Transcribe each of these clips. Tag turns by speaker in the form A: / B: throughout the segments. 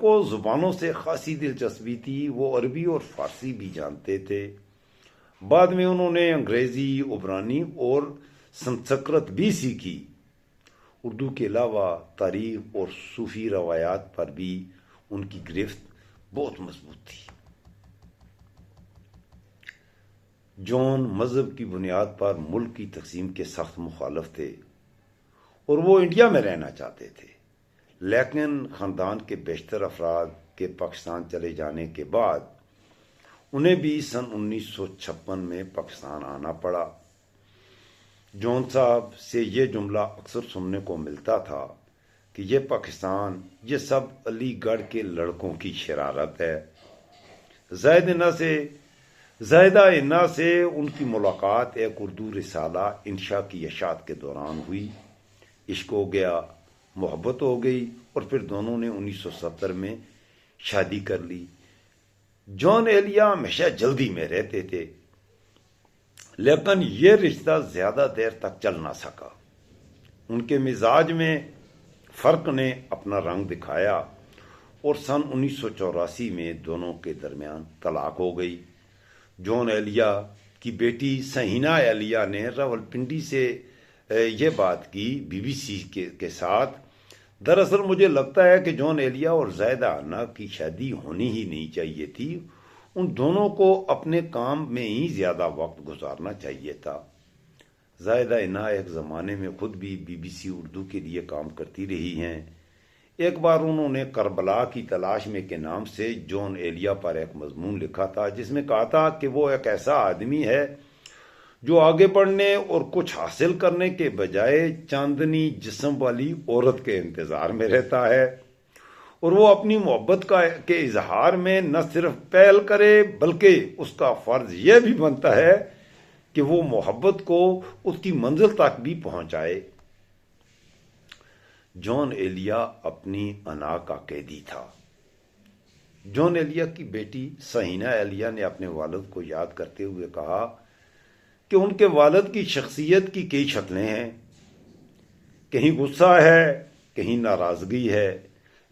A: کو زبانوں سے خاصی دلچسپی تھی، وہ عربی اور فارسی بھی جانتے تھے۔ بعد میں انہوں نے انگریزی، عبرانی اور سنسکرت بھی سیکھی۔ اردو کے علاوہ تاریخ اور صوفی روایات پر بھی ان کی گرفت بہت مضبوط تھی۔ جون مذہب کی بنیاد پر ملک کی تقسیم کے سخت مخالف تھے اور وہ انڈیا میں رہنا چاہتے تھے، لیکن خاندان کے بیشتر افراد کے پاکستان چلے جانے کے بعد انہیں بھی سن 1956 میں پاکستان آنا پڑا۔ جون صاحب سے یہ جملہ اکثر سننے کو ملتا تھا کہ یہ پاکستان، یہ سب علی گڑھ کے لڑکوں کی شرارت ہے۔ زائدہ انا سے ان کی ملاقات ایک اردو رسالہ انشا کی اشاعت کے دوران ہوئی۔ عشق ہو گیا، محبت ہو گئی اور پھر دونوں نے 1970 میں شادی کر لی۔ جون ایلیا ہمیشہ جلدی میں رہتے تھے، لیکن یہ رشتہ زیادہ دیر تک چل نہ سکا۔ ان کے مزاج میں فرق نے اپنا رنگ دکھایا اور سن 1984 میں دونوں کے درمیان طلاق ہو گئی۔ جون ایلیا کی بیٹی سہینا ایلیا نے راولپنڈی سے یہ بات کی BBC کے ساتھ۔ دراصل مجھے لگتا ہے کہ جون ایلیا اور زائدہ انا کی شادی ہونی ہی نہیں چاہیے تھی، ان دونوں کو اپنے کام میں ہی زیادہ وقت گزارنا چاہیے تھا۔ زائدہ انا ایک زمانے میں خود بھی BBC اردو کے لیے کام کرتی رہی ہیں۔ ایک بار انہوں نے کربلا کی تلاش میں کے نام سے جون ایلیا پر ایک مضمون لکھا تھا، جس میں کہا تھا کہ وہ ایک ایسا آدمی ہے جو آگے بڑھنے اور کچھ حاصل کرنے کے بجائے چاندنی جسم والی عورت کے انتظار میں رہتا ہے، اور وہ اپنی محبت کے اظہار میں نہ صرف پہل کرے بلکہ اس کا فرض یہ بھی بنتا ہے کہ وہ محبت کو اس کی منزل تک بھی پہنچائے۔ جون ایلیا اپنی انا کا قیدی تھا۔ جون ایلیا کی بیٹی سہینا ایلیا نے اپنے والد کو یاد کرتے ہوئے کہا کہ ان کے والد کی شخصیت کی کئی شکلیں ہیں، کہیں غصہ ہے، کہیں ناراضگی ہے،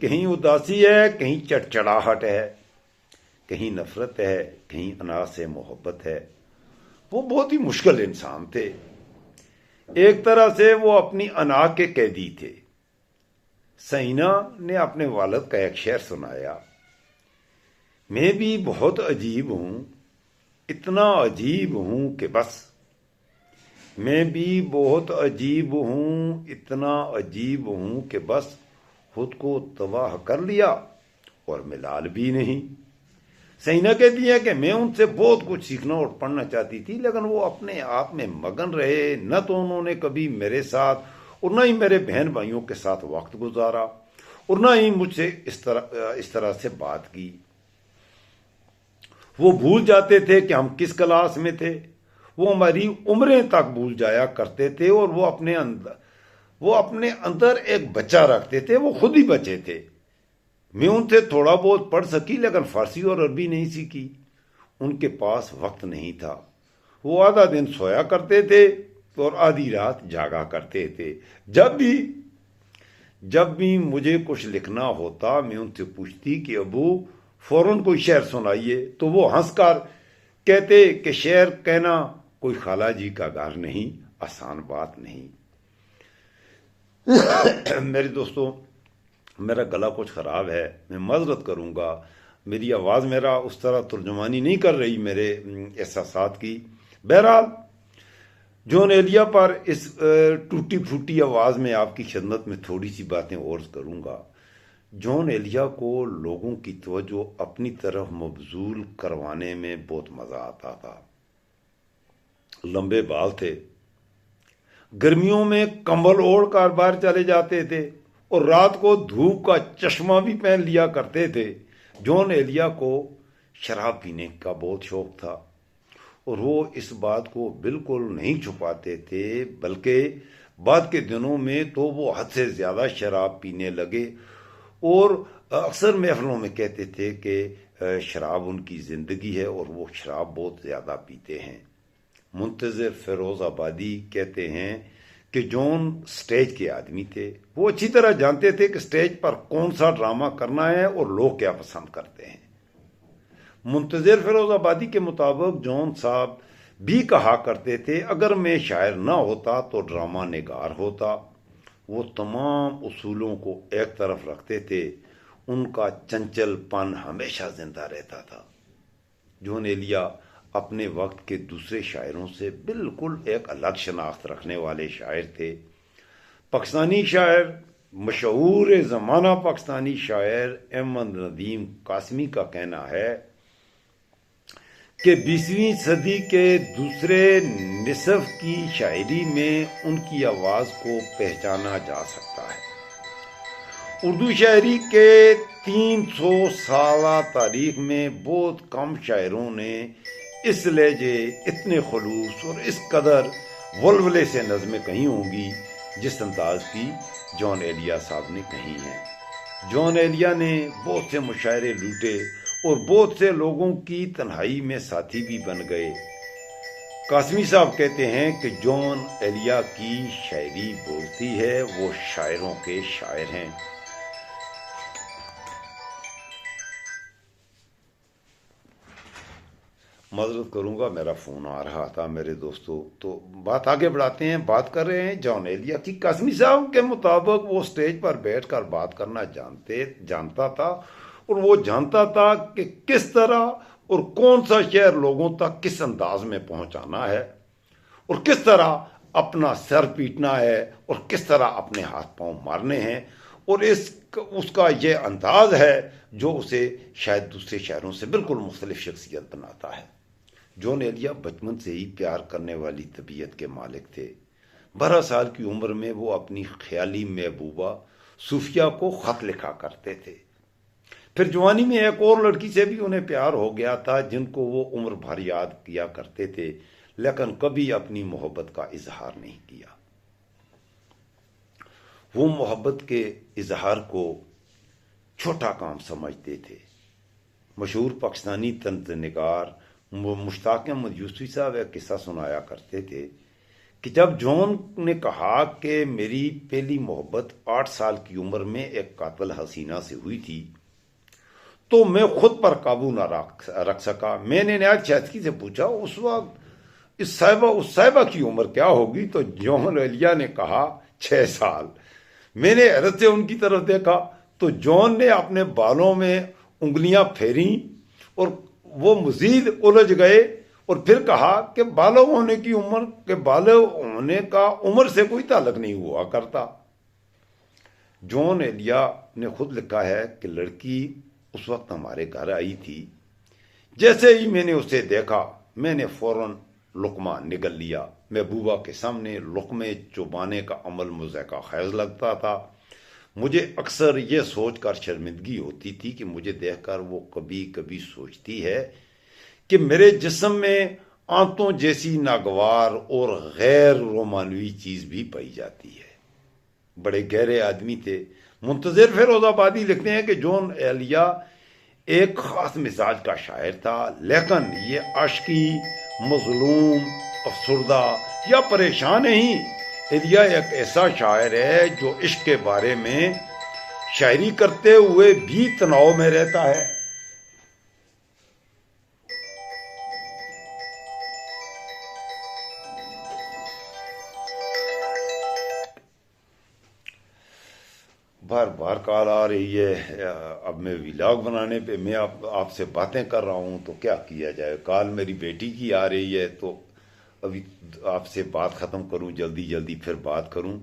A: کہیں اداسی ہے، کہیں چڑچڑاہٹ ہے، کہیں نفرت ہے، کہیں انا سے محبت ہے۔ وہ بہت ہی مشکل انسان تھے۔ ایک طرح سے وہ اپنی انا کے قیدی تھے۔ سہینا نے اپنے والد کا ایک شعر سنایا: میں بھی بہت عجیب ہوں، اتنا عجیب ہوں کہ بس، میں بھی بہت عجیب ہوں، اتنا عجیب ہوں کہ بس، خود کو تباہ کر لیا اور ملال بھی نہیں۔ سہینا کہتی ہے کہ میں ان سے بہت کچھ سیکھنا اور پڑھنا چاہتی تھی، لیکن وہ اپنے آپ میں مگن رہے، نہ تو انہوں نے کبھی میرے ساتھ اور نہ ہی میرے بہن بھائیوں کے ساتھ وقت گزارا اور نہ ہی مجھ سے اس طرح سے بات کی۔ وہ بھول جاتے تھے کہ ہم کس کلاس میں تھے، وہ ہماری عمریں تک بھول جایا کرتے تھے، اور وہ اپنے اندر ایک بچہ رکھتے تھے، وہ خود ہی بچے تھے۔ میں ان سے تھوڑا بہت پڑھ سکی، لیکن فارسی اور عربی نہیں سیکھی۔ ان کے پاس وقت نہیں تھا، وہ آدھا دن سویا کرتے تھے اور آدھی رات جاگا کرتے تھے۔ جب بھی مجھے کچھ لکھنا ہوتا، میں ان سے پوچھتی کہ ابو فوراً کوئی شعر سنائیے، تو وہ ہنس کر کہتے کہ شعر کہنا کوئی خالہ جی کا گھر نہیں، آسان بات نہیں۔ میرے دوستوں، میرا گلا کچھ خراب ہے، میں معذرت کروں گا، میری آواز میرا اس طرح ترجمانی نہیں کر رہی میرے احساسات کی۔ بہرحال جون ایلیا پر اس ٹوٹی پھوٹی آواز میں آپ کی خدمت میں تھوڑی سی باتیں عرض کروں گا۔ جون ایلیا کو لوگوں کی توجہ اپنی طرف مبذول کروانے میں بہت مزہ آتا تھا۔ لمبے بال تھے، گرمیوں میں کمبل اوڑھ کر باہر چلے جاتے تھے اور رات کو دھوپ کا چشمہ بھی پہن لیا کرتے تھے۔ جون ایلیا کو شراب پینے کا بہت شوق تھا اور وہ اس بات کو بالکل نہیں چھپاتے تھے، بلکہ بعد کے دنوں میں تو وہ حد سے زیادہ شراب پینے لگے اور اکثر محفلوں میں کہتے تھے کہ شراب ان کی زندگی ہے اور وہ شراب بہت زیادہ پیتے ہیں۔ منتظر فیروز آبادی کہتے ہیں کہ جون سٹیج کے آدمی تھے. وہ اچھی طرح جانتے تھے کہ سٹیج پر کون سا ڈرامہ کرنا ہے اور لوگ کیا پسند کرتے ہیں. منتظر فیروز آبادی کے مطابق جون صاحب بھی کہا کرتے تھے اگر میں شاعر نہ ہوتا تو ڈرامہ نگار ہوتا. وہ تمام اصولوں کو ایک طرف رکھتے تھے. ان کا چنچل پن ہمیشہ زندہ رہتا تھا. جون ایلیا اپنے وقت کے دوسرے شاعروں سے بالکل ایک الگ شناخت رکھنے والے شاعر تھے. پاکستانی شاعر، مشہور زمانہ پاکستانی شاعر احمد ندیم قاسمی کا کہنا ہے کہ 20ویں صدی کے دوسرے نصف کی شاعری میں ان کی آواز کو پہچانا جا سکتا ہے. اردو شاعری کے 300 سالہ تاریخ میں بہت کم شاعروں نے اس لہجے، اتنے خلوص اور اس قدر ولولے سے نظمیں کہی ہوں گی جس انداز کی جون ایلیا صاحب نے کہی ہیں. جون ایلیا نے بہت سے مشاعرے لوٹے اور بہت سے لوگوں کی تنہائی میں ساتھی بھی بن گئے. قاسمی صاحب کہتے ہیں کہ جون ایلیا کی شاعری بولتی ہے، وہ شاعروں کے شاعر ہیں. معذرت کروں گا، میرا فون آ رہا تھا میرے دوستوں. تو بات آگے بڑھاتے ہیں. بات کر رہے ہیں جون ایلیا کی. قاسمی صاحب کے مطابق وہ سٹیج پر بیٹھ کر بات کرنا جانتا تھا اور وہ جانتا تھا کہ کس طرح اور کون سا شعر لوگوں تک کس انداز میں پہنچانا ہے اور کس طرح اپنا سر پیٹنا ہے اور کس طرح اپنے ہاتھ پاؤں مارنے ہیں. اور اس کا یہ انداز ہے جو اسے شاید دوسرے شاعروں سے بالکل مختلف شخصیت بناتا ہے. جون ایلیا بچپن سے ہی پیار کرنے والی طبیعت کے مالک تھے. 12 سال کی عمر میں وہ اپنی خیالی محبوبہ صوفیہ کو خط لکھا کرتے تھے. پھر جوانی میں ایک اور لڑکی سے بھی انہیں پیار ہو گیا تھا جن کو وہ عمر بھر یاد کیا کرتے تھے، لیکن کبھی اپنی محبت کا اظہار نہیں کیا. وہ محبت کے اظہار کو چھوٹا کام سمجھتے تھے. مشہور پاکستانی طنز نگار مشتاق احمد یوسفی صاحب ایک قصہ سنایا کرتے تھے کہ جب جون نے کہا کہ میری پہلی محبت 8 سال کی عمر میں ایک قاتل حسینہ سے ہوئی تھی تو میں خود پر قابو نہ رکھ سکا. میں نے نہایت شائستگی سے پوچھا اس وقت اس صاحبہ کی عمر کیا ہوگی؟ تو جون ایلیا نے کہا 6 سال. میں نے حیرت سے ان کی طرف دیکھا تو جون نے اپنے بالوں میں انگلیاں پھیریں اور وہ مزید الجھ گئے اور پھر کہا کہ بالغ ہونے کا عمر سے کوئی تعلق نہیں ہوا کرتا. جون ایلیا نے خود لکھا ہے کہ لڑکی اس وقت ہمارے گھر آئی تھی. جیسے ہی میں نے اسے دیکھا میں نے فوراً لقمہ نگل لیا. محبوبہ کے سامنے لقمے چبانے کا عمل مضحکہ خیز لگتا تھا. مجھے اکثر یہ سوچ کر شرمندگی ہوتی تھی کہ مجھے دیکھ کر وہ کبھی کبھی سوچتی ہے کہ میرے جسم میں آنتوں جیسی ناگوار اور غیر رومانوی چیز بھی پائی جاتی ہے. بڑے گہرے آدمی تھے. منتظر فیروز آبادی لکھتے ہیں کہ جون ایلیا ایک خاص مزاج کا شاعر تھا، لیکن یہ عاشقی، مظلوم، افسردہ یا پریشان نہیں. ایلیا ایک ایسا شاعر ہے جو عشق کے بارے میں شاعری کرتے ہوئے بھی تناؤ میں رہتا ہے. بار کال آ رہی ہے. اب میں ولاگ بنانے پہ میں آپ سے باتیں کر رہا ہوں تو کیا کیا جائے. کال میری بیٹی کی آ رہی ہے تو ابھی آپ سے بات ختم کروں جلدی پھر بات کروں.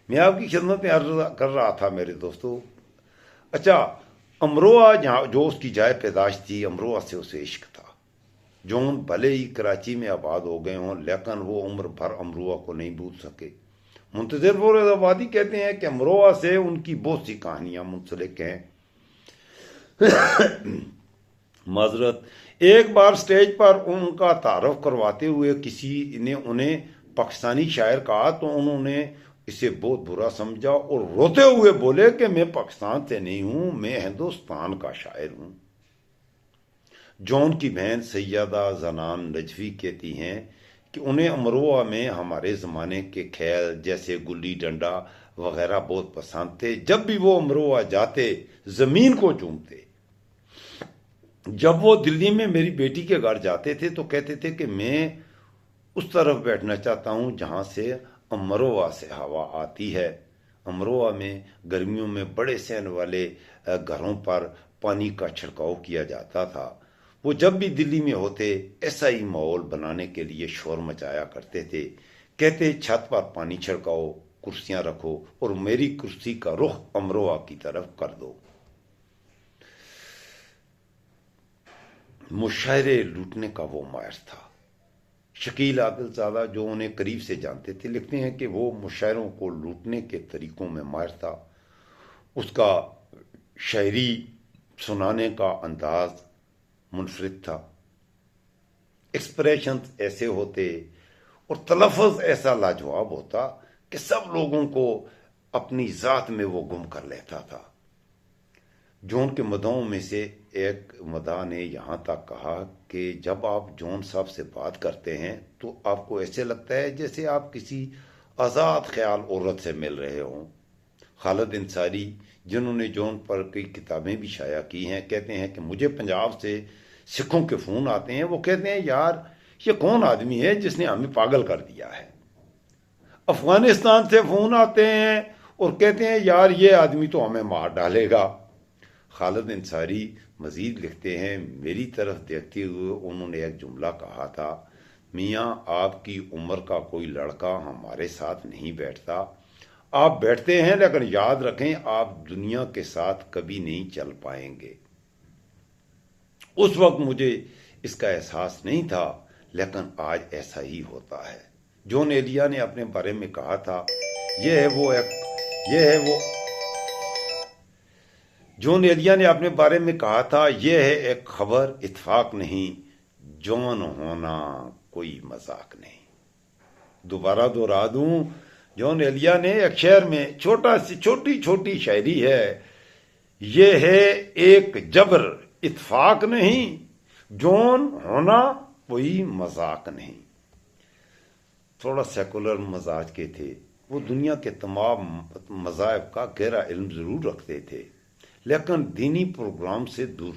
A: میں آپ کی خدمت میں عرض کر رہا تھا میرے دوستو. اچھا، امروہہ جہاں جو اس کی جائے پیدائش تھی، امروہہ سے اسے عشق تھا. جون بھلے ہی کراچی میں آباد ہو گئے ہوں لیکن وہ عمر بھر امروہہ کو نہیں بھول سکے. منتظر فیروز آبادی کہتے ہیں کہ امروہہ سے ان کی بہت سی کہانیاں منسلک ہیں. معذرت. ایک بار سٹیج پر ان کا تعارف کرواتے ہوئے کسی نے انہیں پاکستانی شاعر کہا تو انہوں نے اسے بہت برا سمجھا اور روتے ہوئے بولے کہ میں پاکستان سے نہیں ہوں، میں ہندوستان کا شاعر ہوں. جون کی بہن سیدہ زنان نجفی کہتی ہیں کہ انہیں امروہہ میں ہمارے زمانے کے کھیل جیسے گلی ڈنڈا وغیرہ بہت پسند تھے. جب بھی وہ امروہہ جاتے زمین کو چومتے. جب وہ دلی میں میری بیٹی کے گھر جاتے تھے تو کہتے تھے کہ میں اس طرف بیٹھنا چاہتا ہوں جہاں سے امروہہ سے ہوا آتی ہے. امروہہ میں گرمیوں میں بڑے سہن والے گھروں پر پانی کا چھڑکاؤ کیا جاتا تھا. وہ جب بھی دلی میں ہوتے ایسا ہی ماحول بنانے کے لیے شور مچایا کرتے تھے. کہتے چھت پر پانی چھڑکاؤ، کرسیاں رکھو اور میری کرسی کا رخ امروہہ کی طرف کر دو. مشاعرے لوٹنے کا وہ ماہر تھا. شکیل عادل زادہ جو انہیں قریب سے جانتے تھے لکھتے ہیں کہ وہ مشاعروں کو لوٹنے کے طریقوں میں ماہر تھا. اس کا شاعری سنانے کا انداز منفرد تھا. ایکسپریشنز ایسے ہوتے اور تلفظ ایسا لاجواب ہوتا کہ سب لوگوں کو اپنی ذات میں وہ گم کر لیتا تھا. جون کے مداحوں میں سے ایک مداح نے یہاں تک کہا کہ جب آپ جون صاحب سے بات کرتے ہیں تو آپ کو ایسے لگتا ہے جیسے آپ کسی آزاد خیال عورت سے مل رہے ہوں. خالد انصاری جنہوں نے جون پر کئی کتابیں بھی شائع کی ہیں کہتے ہیں کہ مجھے پنجاب سے سکھوں کے فون آتے ہیں. وہ کہتے ہیں یار یہ کون آدمی ہے جس نے ہمیں پاگل کر دیا ہے. افغانستان سے فون آتے ہیں اور کہتے ہیں یار یہ آدمی تو ہمیں مار ڈالے گا. خالد انصاری مزید لکھتے ہیں میری طرف دیکھتے ہوئے انہوں نے ایک جملہ کہا تھا، میاں آپ کی عمر کا کوئی لڑکا ہمارے ساتھ نہیں بیٹھتا. آپ بیٹھتے ہیں لیکن یاد رکھیں آپ دنیا کے ساتھ کبھی نہیں چل پائیں گے. اس وقت مجھے اس کا احساس نہیں تھا لیکن آج ایسا ہی ہوتا ہے. جون ایلیا نے اپنے بارے میں کہا تھا جون ایلیا نے اپنے بارے میں کہا تھا یہ ہے ایک خبر اتفاق نہیں، جون ہونا کوئی مذاق نہیں. دوبارہ دہرا دوں، جون ایلیا نے ایک شعر میں چھوٹی شاعری ہے، یہ ہے ایک جبر اتفاق نہیں، جون ہونا کوئی مذاق نہیں. تھوڑا سیکولر مزاج کے تھے. وہ دنیا کے تمام مذاہب کا گہرا علم ضرور رکھتے تھے لیکن دینی پروگرام سے دور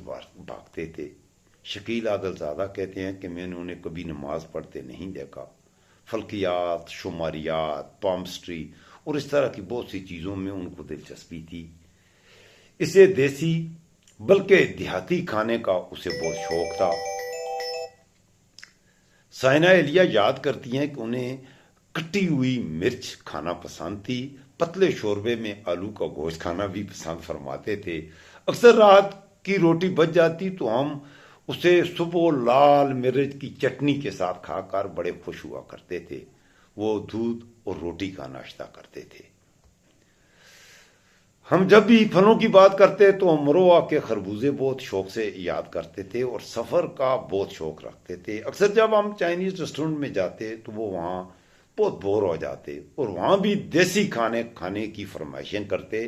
A: بھاگتے تھے. شکیل عادل زادہ کہتے ہیں کہ میں نے انہیں کبھی نماز پڑھتے نہیں دیکھا. فلکیات، شماریات، پامسٹری اور اس طرح کی بہت سی چیزوں میں ان کو دلچسپی تھی. اسے دیسی بلکہ دیہاتی کھانے کا اسے بہت شوق تھا. سائنہ ایلیا یاد کرتی ہیں کہ انہیں کٹی ہوئی مرچ کھانا پسند تھی. پتلے شوربے میں آلو کا گوشت کھانا بھی پسند فرماتے تھے. اکثر رات کی روٹی بچ جاتی تو ہم اسے صبح لال مرچ کی چٹنی کے ساتھ کھا کر بڑے خوش ہوا کرتے تھے. وہ دودھ اور روٹی کا ناشتہ کرتے تھے. ہم جب بھی پھلوں کی بات کرتے تو امروہہ کے خربوزے بہت شوق سے یاد کرتے تھے اور سفر کا بہت شوق رکھتے تھے. اکثر جب ہم چائنیز ریسٹورنٹ میں جاتے تو وہ وہاں بہت بور ہو جاتے اور وہاں بھی دیسی کھانے کی فرمائشیں کرتے.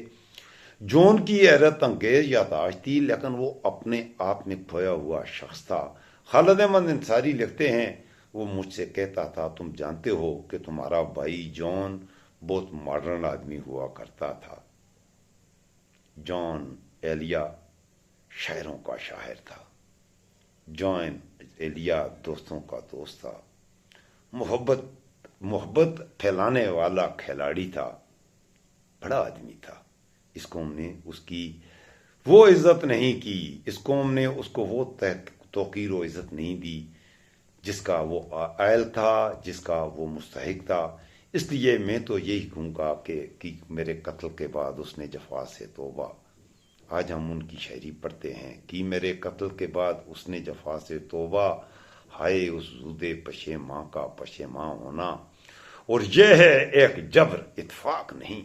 A: جون کی حیرت انگیز یادداشت تھی لیکن وہ اپنے آپ میں کھویا ہوا شخص تھا. خالد احمد انصاری لکھتے ہیں وہ مجھ سے کہتا تھا تم جانتے ہو کہ تمہارا بھائی جون بہت ماڈرن آدمی ہوا کرتا تھا. جون ایلیا شاعروں کا شاعر تھا. جون ایلیا دوستوں کا دوست تھا. محبت پھیلانے والا کھلاڑی تھا. بڑا آدمی تھا. اس قوم نے اس کی وہ عزت نہیں کی. اس قوم نے اس کو وہ توقیر و عزت نہیں دی جس کا وہ اہل تھا، جس کا وہ مستحق تھا. اس لیے میں تو یہی کہوں گا کہ میرے قتل کے بعد اس نے جفا سے توبہ. آج ہم ان کی شاعری پڑھتے ہیں کہ میرے قتل کے بعد اس نے جفا سے توبہ، ہائے اس زودے پشیماں کا پشیماں ہونا. اور یہ ہے ایک جبر اتفاق نہیں،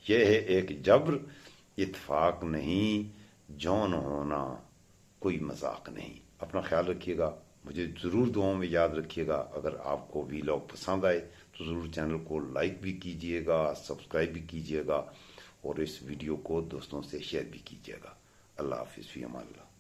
A: یہ ہے ایک جبر اتفاق نہیں، جون ہونا کوئی مذاق نہیں. اپنا خیال رکھیے گا. مجھے ضرور دعاؤں میں یاد رکھیے گا. اگر آپ کو ویلاگ پسند آئے تو ضرور چینل کو لائک بھی کیجیے گا، سبسکرائب بھی کیجیے گا اور اس ویڈیو کو دوستوں سے شیئر بھی کیجیے گا. اللہ حافظ، فی امان اللہ.